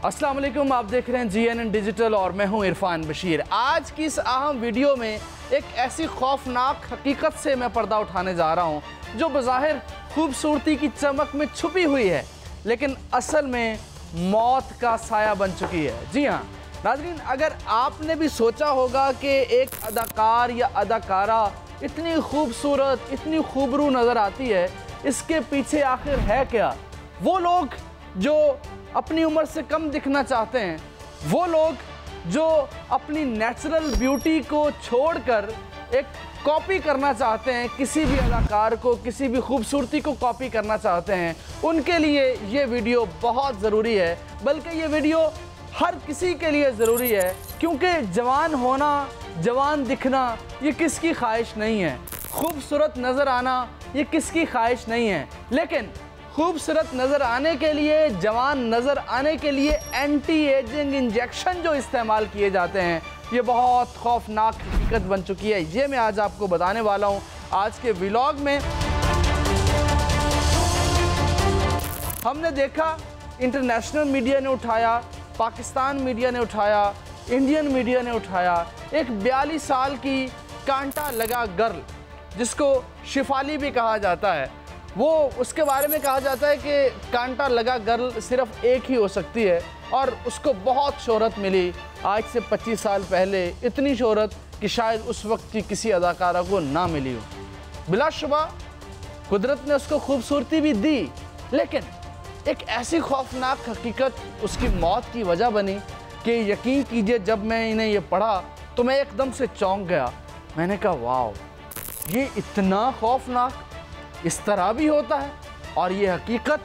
अस्सलाम वालेकुम, आप देख रहे हैं GNN डिजिटल और मैं हूं इरफान बशीर। आज की इस अहम वीडियो में एक ऐसी खौफनाक हकीकत से मैं पर्दा उठाने जा रहा हूं जो बज़ाहिर खूबसूरती की चमक में छुपी हुई है, लेकिन असल में मौत का साया बन चुकी है। जी हाँ नाज़रीन, अगर आपने भी सोचा होगा कि एक अदाकार या अदाकारा इतनी खूबसूरत, इतनी खूबरू नज़र आती है, इसके पीछे आखिर है क्या? वो लोग जो अपनी उम्र से कम दिखना चाहते हैं, वो लोग जो अपनी नेचुरल ब्यूटी को छोड़कर एक कॉपी करना चाहते हैं, किसी भी अदाकार को, किसी भी खूबसूरती को कॉपी करना चाहते हैं, उनके लिए ये वीडियो बहुत ज़रूरी है। बल्कि ये वीडियो हर किसी के लिए ज़रूरी है, क्योंकि जवान होना, जवान दिखना ये किसकी ख्वाहिश नहीं है। खूबसूरत नज़र आना ये किसकी ख्वाहिश नहीं है, लेकिन खूबसूरत नज़र आने के लिए, जवान नज़र आने के लिए एंटी एजिंग इंजेक्शन जो इस्तेमाल किए जाते हैं, ये बहुत खौफनाक हकीकत बन चुकी है। ये मैं आज आपको बताने वाला हूँ आज के व्लॉग में। हमने देखा, इंटरनेशनल मीडिया ने उठाया, पाकिस्तान मीडिया ने उठाया, इंडियन मीडिया ने उठाया, एक 42 साल की कांटा लगा गर्ल जिसको शिफाली भी कहा जाता है, वो उसके बारे में कहा जाता है कि कांटा लगा गर्ल सिर्फ एक ही हो सकती है, और उसको बहुत शोहरत मिली आज से 25 साल पहले, इतनी शोहरत कि शायद उस वक्त की किसी अदाकारा को ना मिली हो। बिलाशुबा कुदरत ने उसको खूबसूरती भी दी, लेकिन एक ऐसी खौफनाक हकीकत उसकी मौत की वजह बनी कि यकीन कीजिए, जब मैं इन्हें ये पढ़ा तो मैं एकदम से चौंक गया। मैंने कहा वाओ, ये इतना खौफनाक इस तरह भी होता है। और ये हकीकत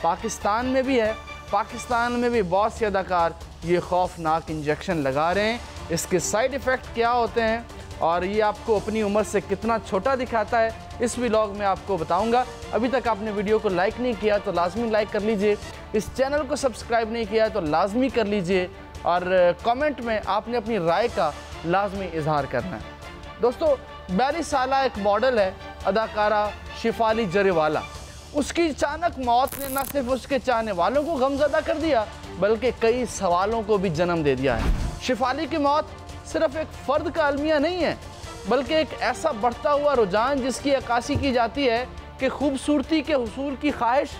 पाकिस्तान में भी है। पाकिस्तान में भी बहुत से अदाकार ये खौफनाक इंजेक्शन लगा रहे हैं। इसके साइड इफ़ेक्ट क्या होते हैं और ये आपको अपनी उम्र से कितना छोटा दिखाता है, इस व्लॉग में आपको बताऊंगा। अभी तक आपने वीडियो को लाइक नहीं किया तो लाजमी लाइक कर लीजिए, इस चैनल को सब्सक्राइब नहीं किया तो लाजमी कर लीजिए, और कमेंट में आपने अपनी राय का लाजमी इजहार करना है। दोस्तों, 42 साल एक मॉडल है, अदाकारा शिफाली जरीवाला। उसकी अचानक मौत ने न सिर्फ उसके चाहने वालों को गमज़दा कर दिया, बल्कि कई सवालों को भी जन्म दे दिया है। शिफाली की मौत सिर्फ एक फ़र्द का अलमिया नहीं है, बल्कि एक ऐसा बढ़ता हुआ रुझान जिसकी अक्कासी की जाती है कि खूबसूरती के हुसूल की ख्वाहिश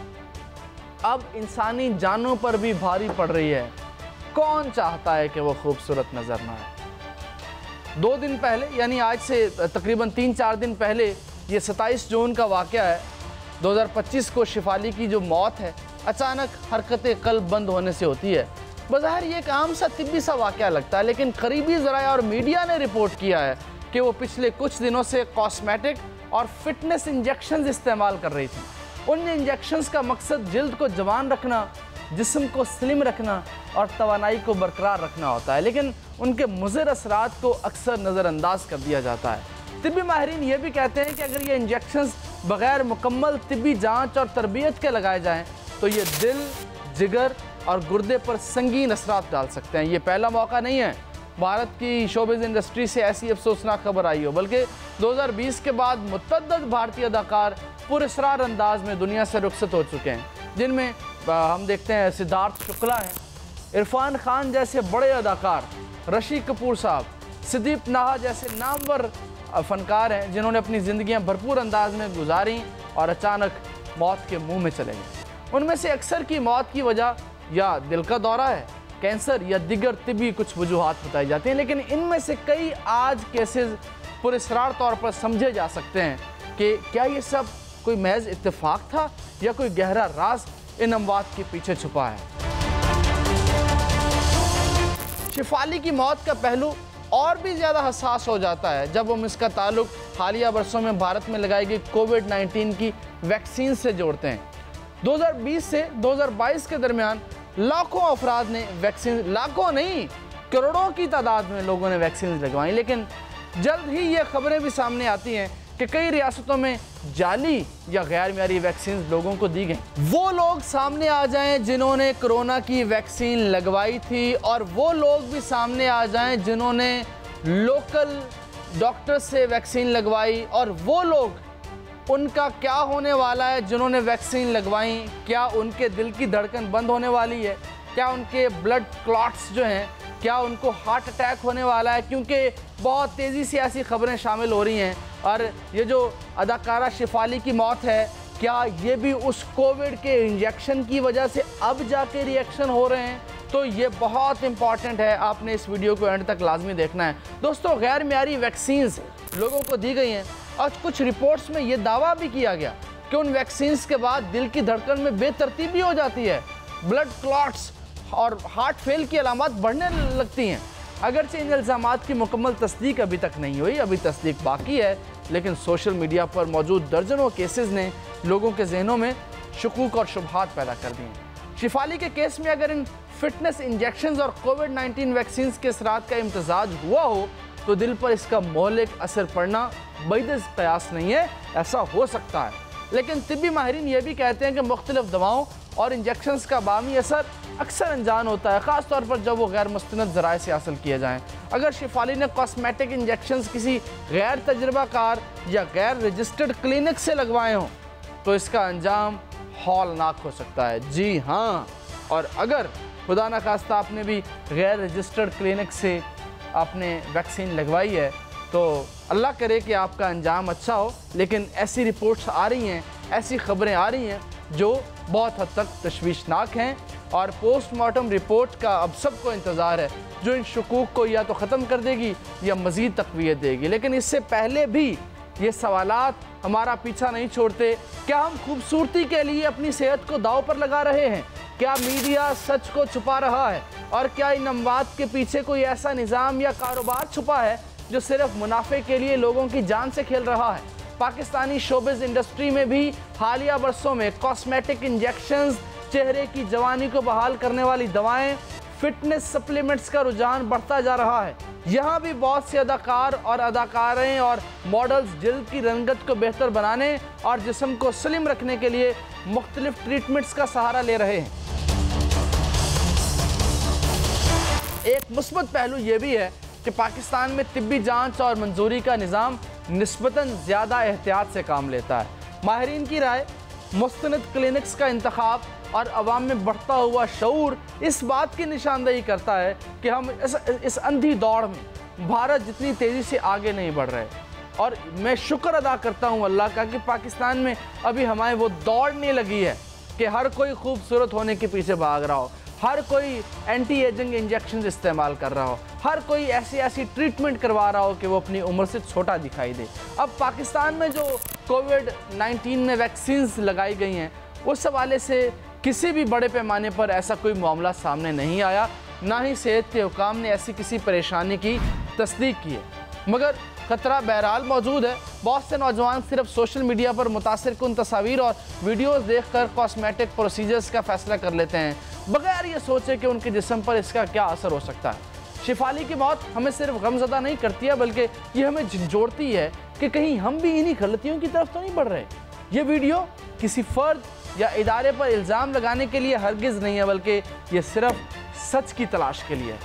अब इंसानी जानों पर भी भारी पड़ रही है। कौन चाहता है कि वो खूबसूरत नज़र ना आए? 2 दिन पहले, यानी आज से तकरीबन 3-4 दिन पहले, ये 27 जून का वाक़या है 2025 को, शिफाली की जो मौत है अचानक हरकत क़ल्ब बंद होने से होती है। बज़ाहिर ये एक आम सा तिब्बी सा वाक़या लगता है, लेकिन करीबी ज़राया और मीडिया ने रिपोर्ट किया है कि वो पिछले कुछ दिनों से कॉस्मेटिक और फिटनेस इंजेक्शंस इस्तेमाल कर रही थी। उन इंजेक्शंस का मकसद जिल्द को जवान रखना, जिस्म को स्लिम रखना और तवानाई को बरकरार रखना होता है, लेकिन उनके मुज़र असरात को अक्सर नज़रअंदाज कर दिया जाता है। तिब्बी माहिरीन ये भी कहते हैं कि अगर ये इंजेक्शंस बग़ैर मुकम्मल तिब्बी जांच और तरबियत के लगाए जाएं तो ये दिल, जिगर और गुर्दे पर संगीन असरात डाल सकते हैं। ये पहला मौका नहीं है भारत की शोबिज़ इंडस्ट्री से ऐसी अफसोसनाक खबर आई हो, बल्कि 2020 के बाद मुतअद्दिद भारतीय अदाकार पुरअसरार अंदाज में दुनिया से रुखसत हो चुके हैं, जिनमें हम देखते हैं सिद्धार्थ शुक्ला हैं, इरफान खान जैसे बड़े अदाकार, ऋषि कपूर साहब, सिद्दीप नाहा जैसे नामवर फ़नकार हैं, जिन्होंने अपनी ज़िंदगियां भरपूर अंदाज में गुजारी और अचानक मौत के मुंह में चले गए। उनमें से अक्सर की मौत की वजह या दिल का दौरा है, कैंसर या दिगर तिब्बी कुछ वजूहात बताई जाती हैं, लेकिन इनमें से कई आज केसेस पुरअसरार तौर पर समझे जा सकते हैं कि क्या ये सब कोई महज इत्तेफाक था या कोई गहरा राज इन अमवात के पीछे छुपा है। शिफाली की मौत का पहलू और भी ज़्यादा हसास हो जाता है जब हम इसका ताल्लुक हालिया बरसों में भारत में लगाई गई कोविड-19 की वैक्सीन से जोड़ते हैं। 2020 से 2022 के दरमियान लाखों अफराद ने वैक्सीन, लाखों नहीं करोड़ों की तादाद में लोगों ने वैक्सीन लगवाई, लेकिन जल्द ही ये खबरें भी सामने आती हैं कि कई रियासतों में जाली या गैर मियारी वैक्सीन लोगों को दी गई। वो लोग सामने आ जाएं जिन्होंने कोरोना की वैक्सीन लगवाई थी, और वो लोग भी सामने आ जाएं जिन्होंने लोकल डॉक्टर से वैक्सीन लगवाई, और वो लोग उनका क्या होने वाला है जिन्होंने वैक्सीन लगवाई? क्या उनके दिल की धड़कन बंद होने वाली है? क्या उनके ब्लड क्लॉट्स जो हैं, क्या उनको हार्ट अटैक होने वाला है, क्योंकि बहुत तेज़ी से ऐसी खबरें शामिल हो रही हैं। और ये जो अदाकारा शिफाली की मौत है, क्या ये भी उस कोविड के इंजेक्शन की वजह से अब जाके रिएक्शन हो रहे हैं? तो ये बहुत इंपॉर्टेंट है, आपने इस वीडियो को एंड तक लाजमी देखना है। दोस्तों, गैर मियारी वैक्सीन्स लोगों को दी गई हैं और कुछ रिपोर्ट्स में ये दावा भी किया गया कि उन वैक्सीन्स के बाद दिल की धड़कन में बेतरतीबी हो जाती है, ब्लड क्लॉट्स और हार्ट फेल की अलामत बढ़ने लगती हैं। अगरचे इन इल्ज़ामात की मुकम्मल तस्दीक अभी तक नहीं हुई, अभी तस्दीक बाकी है, लेकिन सोशल मीडिया पर मौजूद दर्जनों केसेस ने लोगों के जहनों में शुकूक और शुबहात पैदा कर दी हैं। शिफाली के केस में अगर इन फिटनेस इंजेक्शंस और कोविड-19 वैक्सीन्स के असरात का इम्तजाज हुआ हो तो दिल पर इसका मौलिक असर पड़ना बैद कयास नहीं है, ऐसा हो सकता है। लेकिन तिब्बी माहिरीन ये भी कहते हैं कि मुख्तलिफ दवाओं और इंजेक्शंस का बामी असर अक्सर अनजान होता है, ख़ास तौर पर जब वो गैर मुस्तनद ज़राए से हासिल किए जाएँ। अगर शिफाली ने कॉस्मेटिक इंजेक्शंस किसी गैर तजर्बाकार या गैर रजिस्टर्ड क्लिनिक से लगवाए हों तो इसका अंजाम हौलनाक हो सकता है। जी हाँ, और अगर खुदा न खास्ता आपने भी गैर रजिस्टर्ड क्लिनिक से आपने वैक्सीन लगवाई है तो अल्लाह करे कि आपका अंजाम अच्छा हो, लेकिन ऐसी रिपोर्ट्स आ रही हैं, ऐसी ख़बरें आ रही हैं जो बहुत हद तक तशवीशनाक हैं और पोस्टमार्टम रिपोर्ट का अब सबको इंतज़ार है जो इन शकूक को या तो ख़त्म कर देगी या मज़ीद तक़वियत देगी। लेकिन इससे पहले भी ये सवालात हमारा पीछा नहीं छोड़ते। क्या हम खूबसूरती के लिए अपनी सेहत को दाव पर लगा रहे हैं? क्या मीडिया सच को छुपा रहा है? और क्या इन अमवात के पीछे कोई ऐसा निज़ाम या कारोबार छुपा है जो सिर्फ मुनाफे के लिए लोगों की जान से खेल रहा है? पाकिस्तानी शोबिज़ इंडस्ट्री में भी हालिया बरसों में कॉस्मेटिक इंजेक्शंस, चेहरे की जवानी को बहाल करने वाली दवाएं, फिटनेस सप्लीमेंट्स का रुझान बढ़ता जा रहा है। यहाँ भी बहुत से अदाकार और अदाकारें और मॉडल्स जल्द की रंगत को बेहतर बनाने और जिस्म को स्लिम रखने के लिए मुख्तलिफ ट्रीटमेंट्स का सहारा ले रहे हैं। एक मुस्बत पहलू ये भी है कि पाकिस्तान में तिब्बी जांच और मंजूरी का निज़ाम निस्बतन ज़्यादा एहतियात से काम लेता है। माहिरीन की राय, मुस्तनद क्लिनिक्स का इंतखाब और अवाम में बढ़ता हुआ शऊर इस बात की निशानदेही करता है कि हम इस अंधी दौड़ में भारत जितनी तेज़ी से आगे नहीं बढ़ रहे। और मैं शुक्र अदा करता हूँ अल्लाह का कि पाकिस्तान में अभी हमारे वो दौड़ नहीं लगी है कि हर कोई खूबसूरत होने के पीछे भाग रहा हो, हर कोई एंटी एजिंग इंजेक्शन इस्तेमाल कर रहा हो, हर कोई ऐसी ट्रीटमेंट करवा रहा हो कि वो अपनी उम्र से छोटा दिखाई दे। अब पाकिस्तान में जो कोविड-19 में वैक्सीन्स लगाई गई हैं उस हवाले से किसी भी बड़े पैमाने पर ऐसा कोई मामला सामने नहीं आया, ना ही सेहत के हुकाम ने ऐसी किसी परेशानी की तस्दीक की है। मगर ख़तरा बहरहाल मौजूद है। बहुत से नौजवान सिर्फ सोशल मीडिया पर मुतासिर कुन तस्वीर और वीडियोज़ देख कर कॉस्मेटिक प्रोसीजर्स का फ़ैसला कर लेते हैं बगैर ये सोचे कि उनके जिस्म पर इसका क्या असर हो सकता है। शिफाली की मौत हमें सिर्फ गमज़दा नहीं करती है बल्कि ये हमें झंझोड़ती है कि कहीं हम भी इन्हीं गलतियों की तरफ तो नहीं बढ़ रहे। ये वीडियो किसी फ़र्द या इदारे पर इल्ज़ाम लगाने के लिए हरगिज़ नहीं है, बल्कि ये सिर्फ सच की तलाश के लिए है।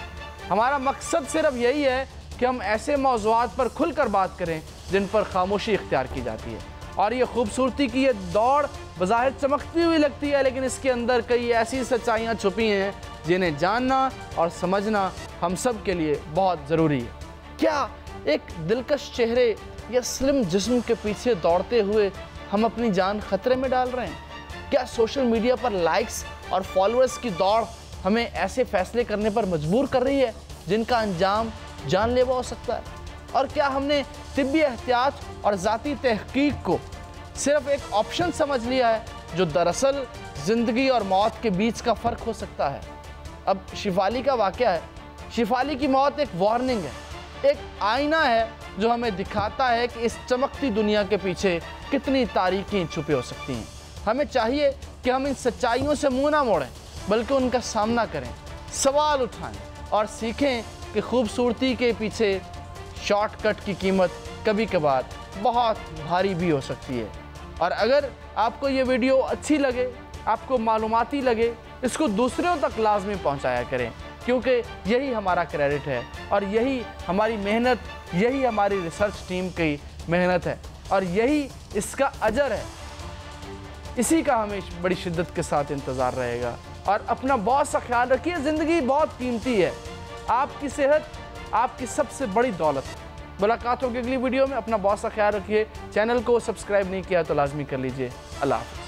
हमारा मकसद सिर्फ यही है कि हम ऐसे मौज़ूआत पर खुलकर बात करें जिन पर खामोशी इख्तियार की जाती है। और ये खूबसूरती की ये दौड़ बज़ाहिर चमकती हुई लगती है, लेकिन इसके अंदर कई ऐसी सच्चाइयाँ छुपी हैं जिन्हें जानना और समझना हम सब के लिए बहुत ज़रूरी है। क्या एक दिलकश चेहरे या स्लिम जिस्म के पीछे दौड़ते हुए हम अपनी जान खतरे में डाल रहे हैं? क्या सोशल मीडिया पर लाइक्स और फॉलोअर्स की दौड़ हमें ऐसे फैसले करने पर मजबूर कर रही है जिनका अंजाम जानलेवा हो सकता है? और क्या हमने तिब्बी एहतियात और ज़ाती तहकीक को सिर्फ एक ऑप्शन समझ लिया है जो दरअसल ज़िंदगी और मौत के बीच का फ़र्क हो सकता है? अब शिफाली का वाक़या है। शिफाली की मौत एक वार्निंग है, एक आईना है जो हमें दिखाता है कि इस चमकती दुनिया के पीछे कितनी तारीकी छुपी हो सकती हैं। हमें चाहिए कि हम इन सच्चाइयों से मुँह ना मोड़ें बल्कि उनका सामना करें, सवाल उठाएं और सीखें कि खूबसूरती के पीछे शॉर्टकट की कीमत कभी कभार बहुत भारी भी हो सकती है। और अगर आपको ये वीडियो अच्छी लगे, आपको मालूमाती लगे, इसको दूसरों तक लाजमी पहुंचाया करें, क्योंकि यही हमारा क्रेडिट है और यही हमारी मेहनत, यही हमारी रिसर्च टीम की मेहनत है और यही इसका अजर है। इसी का हमें बड़ी शिद्दत के साथ इंतज़ार रहेगा। और अपना बहुत सा ख्याल रखिए। ज़िंदगी बहुत कीमती है, आपकी सेहत आपकी सबसे बड़ी दौलत है। मुलाकात होगी अगली वीडियो में। अपना बहुत सा ख्याल रखिए। चैनल को सब्सक्राइब नहीं किया तो लाजमी कर लीजिए। अल्लाह हाफ़िज़।